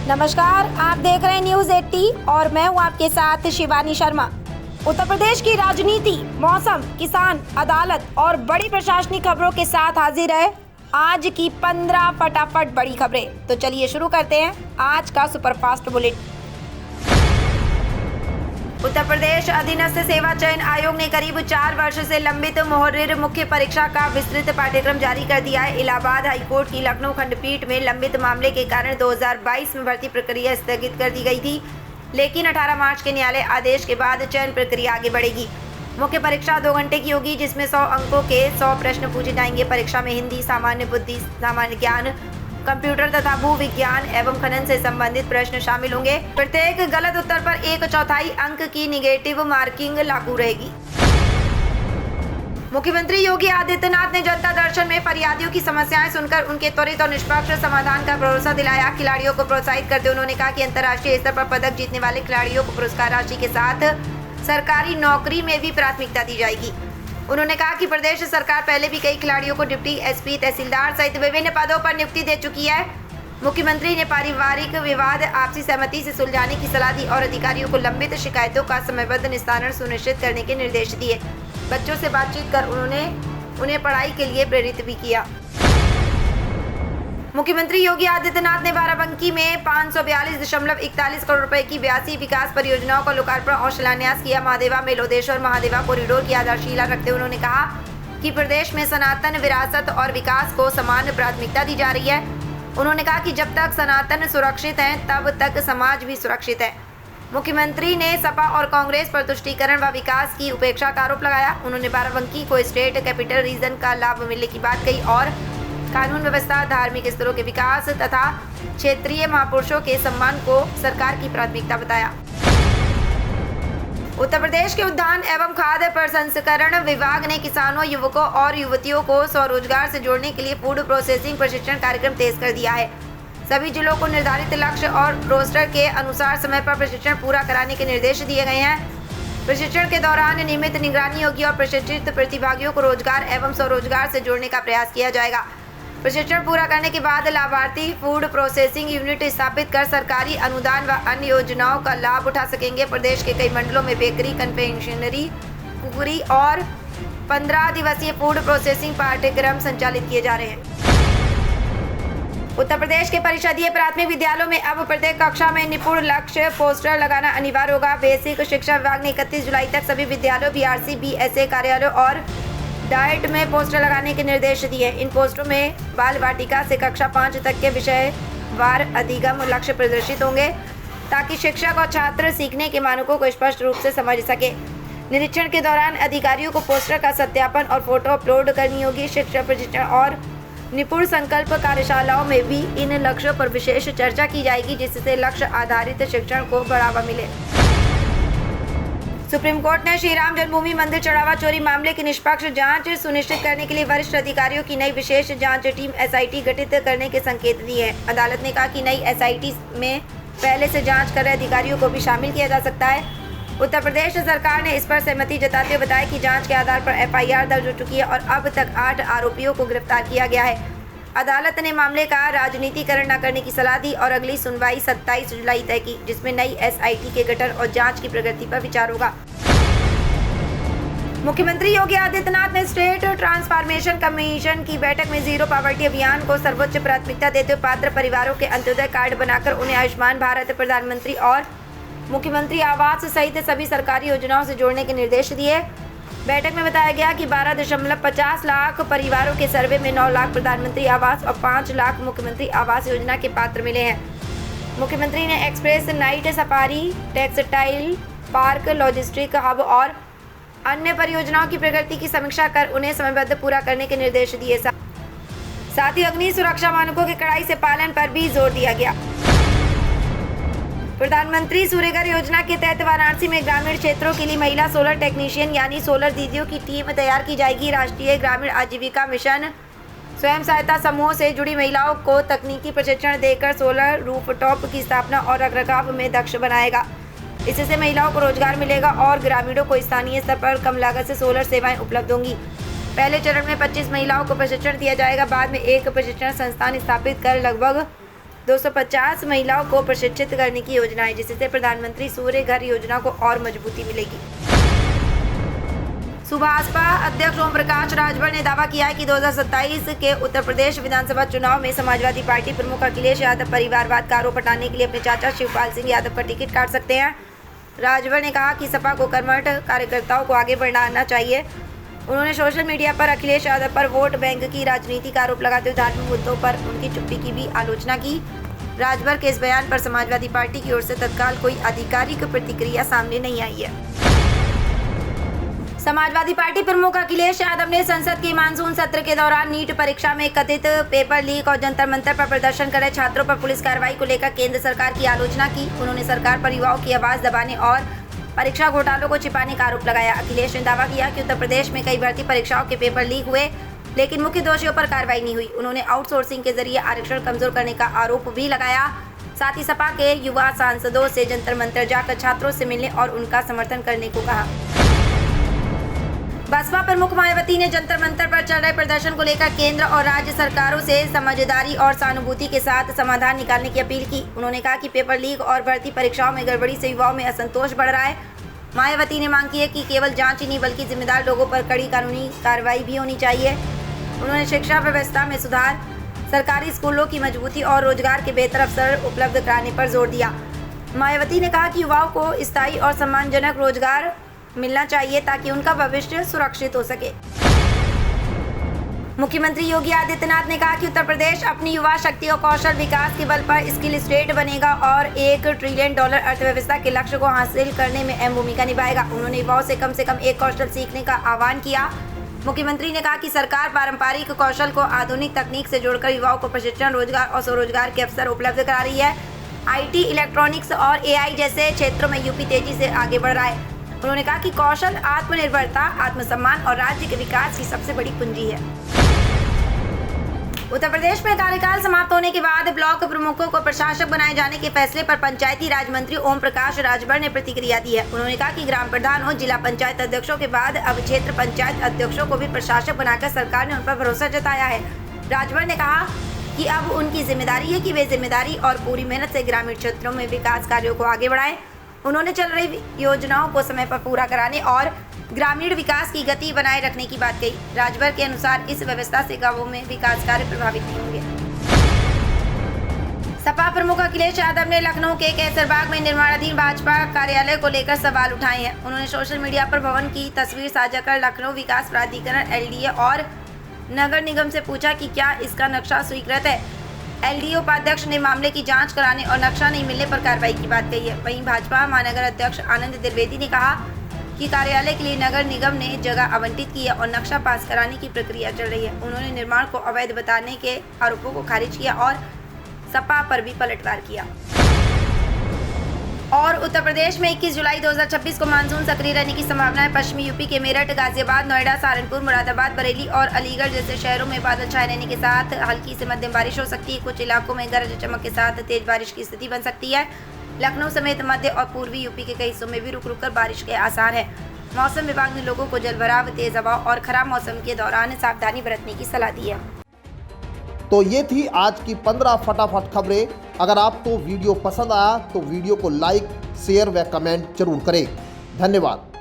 नमस्कार, आप देख रहे हैं न्यूज 80 और मैं हूं आपके साथ शिवानी शर्मा। उत्तर प्रदेश की राजनीति, मौसम, किसान, अदालत और बड़ी प्रशासनिक खबरों के साथ हाजिर है आज की 15 फटाफट बड़ी खबरें। तो चलिए शुरू करते हैं आज का सुपरफास्ट बुलेटिन। उत्तर प्रदेश अधीनस्थ सेवा चयन आयोग ने करीब 4 वर्ष से लंबित मुहर्रिर मुख्य परीक्षा का विस्तृत पाठ्यक्रम जारी कर दिया है। इलाहाबाद हाईकोर्ट की लखनऊ खंडपीठ में लंबित मामले के कारण 2022 में भर्ती प्रक्रिया स्थगित कर दी गई थी, लेकिन 18 मार्च के न्यायालय आदेश के बाद चयन प्रक्रिया आगे बढ़ेगी। मुख्य परीक्षा 2 घंटे की होगी, जिसमें 100 अंकों के 100 प्रश्न पूछे जाएंगे। परीक्षा में हिंदी, सामान्य बुद्धि, सामान्य ज्ञान, कंप्यूटर तथा भू विज्ञान एवं खनन से संबंधित प्रश्न शामिल होंगे। प्रत्येक गलत उत्तर पर 1/4 अंक की निगेटिव मार्किंग लागू रहेगी। मुख्यमंत्री योगी आदित्यनाथ ने जनता दर्शन में फरियादियों की समस्याएं सुनकर उनके त्वरित और निष्पक्ष समाधान का भरोसा दिलाया। खिलाड़ियों को प्रोत्साहित करते उन्होंने कहा कि अंतर्राष्ट्रीय स्तर पर पदक जीतने वाले खिलाड़ियों को पुरस्कार राशि के साथ सरकारी नौकरी में भी प्राथमिकता दी जाएगी। उन्होंने कहा कि प्रदेश सरकार पहले भी कई खिलाड़ियों को डिप्टी एसपी, तहसीलदार सहित विभिन्न पदों पर नियुक्ति दे चुकी है। मुख्यमंत्री ने पारिवारिक विवाद आपसी सहमति से सुलझाने की सलाह दी और अधिकारियों को लंबित शिकायतों का समयबद्ध निस्तारण सुनिश्चित करने के निर्देश दिए। बच्चों से बातचीत कर उन्होंने उन्हें पढ़ाई के लिए प्रेरित भी किया। मुख्यमंत्री योगी आदित्यनाथ ने बाराबंकी में 542.41 करोड़ रुपए की 82 विकास परियोजनाओं का लोकार्पण और शिलान्यास किया। महादेवा मेलोदेश्वर महादेवा कॉरिडोर की आधारशिला रखते हुए उन्होंने कहा कि प्रदेश में सनातन विरासत और विकास को समान प्राथमिकता दी जा रही है। उन्होंने कहा कि जब तक सनातन सुरक्षित है तब तक समाज भी सुरक्षित है। मुख्यमंत्री ने सपा और कांग्रेस पर तुष्टीकरण व विकास की उपेक्षा का आरोप लगाया। उन्होंने बाराबंकी को स्टेट कैपिटल रीजन का लाभ मिलने की बात कही और कानून व्यवस्था, धार्मिक स्थलों के विकास तथा क्षेत्रीय महापुरुषों के सम्मान को सरकार की प्राथमिकता बताया। उत्तर प्रदेश के उद्यान एवं खाद्य प्रसंस्करण विभाग ने किसानों, युवकों और युवतियों को स्वरोजगार से जोड़ने के लिए फूड प्रोसेसिंग प्रशिक्षण कार्यक्रम तेज कर दिया है। सभी जिलों को निर्धारित लक्ष्य और रोस्टर के अनुसार समय पर प्रशिक्षण पूरा कराने के निर्देश दिए गए हैं। प्रशिक्षण के दौरान नियमित निगरानी होगी और प्रशिक्षित प्रतिभागियों को रोजगार एवं स्वरोजगार से जोड़ने का प्रयास किया जाएगा। प्रशिक्षण पूरा करने के बाद लाभार्थी फूड प्रोसेसिंग यूनिट स्थापित कर सरकारी अनुदान व अन्य योजनाओं का लाभ उठा सकेंगे। प्रदेश के कई मंडलों में बेकरी, कन्फेक्शनरी, कुकरी और 15 दिवसीय फूड प्रोसेसिंग पाठ्यक्रम संचालित किए जा रहे हैं। उत्तर प्रदेश के परिषदीय प्राथमिक विद्यालयों में अब प्रत्येक कक्षा में निपुण लक्ष्य पोस्टर लगाना अनिवार्य होगा। बेसिक शिक्षा विभाग ने 31 जुलाई तक सभी विद्यालयों, बीआरसी, बीएसए कार्यालयों और डाइट में पोस्टर लगाने के निर्देश दिए। इन पोस्टरों में बाल वाटिका से कक्षा 5 तक के विषय वार अधिगम लक्ष्य प्रदर्शित होंगे, ताकि शिक्षक और छात्र सीखने के मानकों को स्पष्ट रूप से समझ सके। निरीक्षण के दौरान अधिकारियों को पोस्टर का सत्यापन और फोटो अपलोड करनी होगी। शिक्षक प्रशिक्षण और निपुण संकल्प कार्यशालाओं में भी इन लक्ष्यों पर विशेष चर्चा की जाएगी, जिससे लक्ष्य आधारित शिक्षण को बढ़ावा मिले। सुप्रीम कोर्ट ने श्री राम जन्मभूमि मंदिर चढ़ावा चोरी मामले की निष्पक्ष जांच सुनिश्चित करने के लिए वरिष्ठ अधिकारियों की नई विशेष जांच टीम एसआईटी गठित करने के संकेत दिए हैं। अदालत ने कहा कि नई एसआईटी में पहले से जांच कर रहे अधिकारियों को भी शामिल किया जा सकता है। उत्तर प्रदेश सरकार ने इस पर सहमति जताते हुए बताया कि जांच के आधार पर एफआईआर दर्ज हो चुकी है और अब तक 8 आरोपियों को गिरफ्तार किया गया है। अदालत ने मामले का राजनीतिकरण न करने की सलाह दी और अगली सुनवाई 27 जुलाई तय की, जिसमें नई एसआईटी के गठन और जांच की प्रगति पर विचार होगा। मुख्यमंत्री योगी आदित्यनाथ ने स्टेट ट्रांसफॉर्मेशन कमीशन की बैठक में जीरो पॉवर्टी अभियान को सर्वोच्च प्राथमिकता देते हुए पात्र परिवारों के अंत्योदय कार्ड बनाकर उन्हें आयुष्मान भारत, प्रधानमंत्री और मुख्यमंत्री आवास सहित सभी सरकारी योजनाओं से जोड़ने के निर्देश दिए। बैठक में बताया गया कि 12.50 लाख परिवारों के सर्वे में 9 लाख प्रधानमंत्री आवास और 5 लाख मुख्यमंत्री आवास योजना के पात्र मिले हैं। मुख्यमंत्री ने express night safari, textile park, logistic hub और अन्य परियोजनाओं की प्रगति की समीक्षा कर उन्हें समयबद्ध पूरा करने के निर्देश दिए। साथ ही अग्नि सुरक्षा मानकों के कड़ाई से पालन पर भी जोर दिया गया। प्रधानमंत्री सूर्यघर योजना के तहत वाराणसी में ग्रामीण क्षेत्रों के लिए महिला सोलर टेक्नीशियन यानी सोलर दीदियों की टीम तैयार की जाएगी। राष्ट्रीय ग्रामीण आजीविका मिशन स्वयं सहायता समूहों से जुड़ी महिलाओं को तकनीकी प्रशिक्षण देकर सोलर रूफटॉप की स्थापना और रखरखाव में दक्ष बनाएगा। इससे महिलाओं को रोजगार मिलेगा और ग्रामीणों को स्थानीय स्तर पर कम लागत से सोलर सेवाएं उपलब्ध होंगी। पहले चरण में 25 महिलाओं को प्रशिक्षण दिया जाएगा। बाद में एक प्रशिक्षण संस्थान स्थापित कर लगभग 250 महिलाओं को प्रशिक्षित करने की योजना है, जिससे प्रधानमंत्री सूर्य घर योजना को और मजबूती मिलेगी। सुभाषपा अध्यक्ष ओम प्रकाश राजभर ने दावा किया है कि 2027 के उत्तर प्रदेश विधानसभा चुनाव में समाजवादी पार्टी प्रमुख अखिलेश यादव परिवारवाद का आरोप हटाने के लिए अपने चाचा शिवपाल सिंह यादव का टिकट काट सकते हैं। राजभर ने कहा कि सपा को कर्मठ कार्यकर्ताओं को आगे बढ़ाना चाहिए। उन्होंने सोशल मीडिया पर अखिलेश यादव पर वोट बैंक की राजनीति का आरोप लगाते हुए धार्मिक मुद्दों पर उनकी चुप्पी की भी आलोचना की। राजभर के इस बयान पर समाजवादी पार्टी की ओर से तत्काल कोई आधिकारिक प्रतिक्रिया सामने नहीं आई है। समाजवादी पार्टी प्रमुख अखिलेश यादव ने संसद के मानसून सत्र के दौरान नीट परीक्षा में कथित पेपर लीक और जंतर मंतर पर प्रदर्शन कर रहे छात्रों पर पुलिस कार्रवाई को लेकर केंद्र सरकार की आलोचना की। उन्होंने सरकार पर युवाओं की आवाज दबाने और परीक्षा घोटालों को छिपाने का आरोप लगाया। अखिलेश ने दावा किया कि उत्तर प्रदेश में कई भर्ती परीक्षाओं के पेपर लीक हुए, लेकिन मुख्य दोषियों पर कार्रवाई नहीं हुई। उन्होंने आउटसोर्सिंग के जरिए आरक्षण कमजोर करने का आरोप भी लगाया। साथ ही सपा के युवा सांसदों से जंतर मंतर जाकर छात्रों से मिलने और उनका समर्थन करने को कहा। बसपा प्रमुख मायावती ने जंतर मंतर पर चल रहे प्रदर्शन को लेकर केंद्र और राज्य सरकारों से समझदारी और सहानुभूति के साथ समाधान निकालने की अपील की। उन्होंने कहा कि पेपर लीक और भर्ती परीक्षाओं में गड़बड़ी से युवाओं में असंतोष बढ़ रहा है। मायावती ने मांग की है कि केवल जांच ही नहीं बल्कि जिम्मेदार लोगों पर कड़ी कानूनी कार्रवाई भी होनी चाहिए। उन्होंने शिक्षा व्यवस्था में सुधार, सरकारी स्कूलों की मजबूती और रोजगार के बेहतर अवसर उपलब्ध कराने पर जोर दिया। मायावती ने कहा कि युवाओं को स्थायी और सम्मानजनक रोजगार मिलना चाहिए ताकि उनका भविष्य सुरक्षित हो सके। मुख्यमंत्री योगी आदित्यनाथ ने कहा कि उत्तर प्रदेश अपनी युवा शक्ति और कौशल विकास के बल पर स्किल स्टेट बनेगा और $1 ट्रिलियन अर्थव्यवस्था के लक्ष्य को हासिल करने में अहम भूमिका निभाएगा। उन्होंने युवाओं से कम एक कौशल सीखने का आह्वान किया। मुख्यमंत्री ने कहा कि सरकार पारंपरिक कौशल को आधुनिक तकनीक से जोड़कर युवाओं को प्रशिक्षण, रोजगार और स्वरोजगार के अवसर उपलब्ध करा रही है। IT, इलेक्ट्रॉनिक्स और AI जैसे क्षेत्रों में यूपी तेजी से आगे बढ़ रहा है। उन्होंने कहा कि कौशल आत्मनिर्भरता, आत्मसम्मान और राज्य के विकास की सबसे बड़ी कुंजी है। उत्तर प्रदेश में कार्यकाल समाप्त होने के बाद ब्लॉक प्रमुखों को प्रशासक बनाए जाने के फैसले पर पंचायती राज मंत्री ओम प्रकाश राजभर ने प्रतिक्रिया दी है। उन्होंने कहा कि ग्राम प्रधानों, जिला पंचायत अध्यक्षों के बाद अब क्षेत्र पंचायत अध्यक्षों को भी प्रशासक बनाकर सरकार ने उन पर भरोसा जताया है। राजभर ने कहा कि अब उनकी जिम्मेदारी है कि वे जिम्मेदारी और पूरी मेहनत से ग्रामीण क्षेत्रों में विकास कार्यों को आगे बढ़ाएं। उन्होंने चल रही योजनाओं को समय पर पूरा कराने और ग्रामीण विकास की गति बनाए रखने की बात कही। राजभर के अनुसार इस व्यवस्था से गांवों में विकास कार्य प्रभावित नहीं होंगे। सपा प्रमुख अखिलेश यादव ने लखनऊ के कैसरबाग में निर्माणाधीन भाजपा कार्यालय को लेकर सवाल उठाए हैं। उन्होंने सोशल मीडिया पर भवन की तस्वीर साझा कर लखनऊ विकास प्राधिकरण LDA और नगर निगम से पूछा कि क्या इसका नक्शा स्वीकृत है। LDA उपाध्यक्ष ने मामले की जांच कराने और नक्शा नहीं मिलने पर कार्रवाई की बात कही है। वहीं भाजपा महानगर अध्यक्ष आनंद द्विवेदी ने कहा कि कार्यालय के लिए नगर निगम ने जगह आवंटित की है और नक्शा पास कराने की प्रक्रिया चल रही है। उन्होंने निर्माण को अवैध बताने के आरोपों को खारिज किया और सपा पर भी पलटवार किया। और उत्तर प्रदेश में 21 जुलाई 2026 को मानसून सक्रिय रहने की संभावना है। पश्चिमी यूपी के मेरठ, गाजियाबाद, नोएडा, सहारनपुर, मुरादाबाद, बरेली और अलीगढ़ जैसे शहरों में बादल छाए रहने के साथ हल्की से मध्यम बारिश हो सकती है। कुछ इलाकों में गरज चमक के साथ तेज बारिश की स्थिति बन सकती है। लखनऊ समेत मध्य और पूर्वी यूपी के कई हिस्सों में भी रुक रुक कर बारिश के आसार है। मौसम विभाग ने लोगों को जलभराव, तेज हवा और खराब मौसम के दौरान सावधानी बरतने की सलाह दी है। तो ये थी आज की 15 फटाफट खबरें। अगर आपको वीडियो पसंद आया तो वीडियो को लाइक, शेयर व कमेंट जरूर करें। धन्यवाद।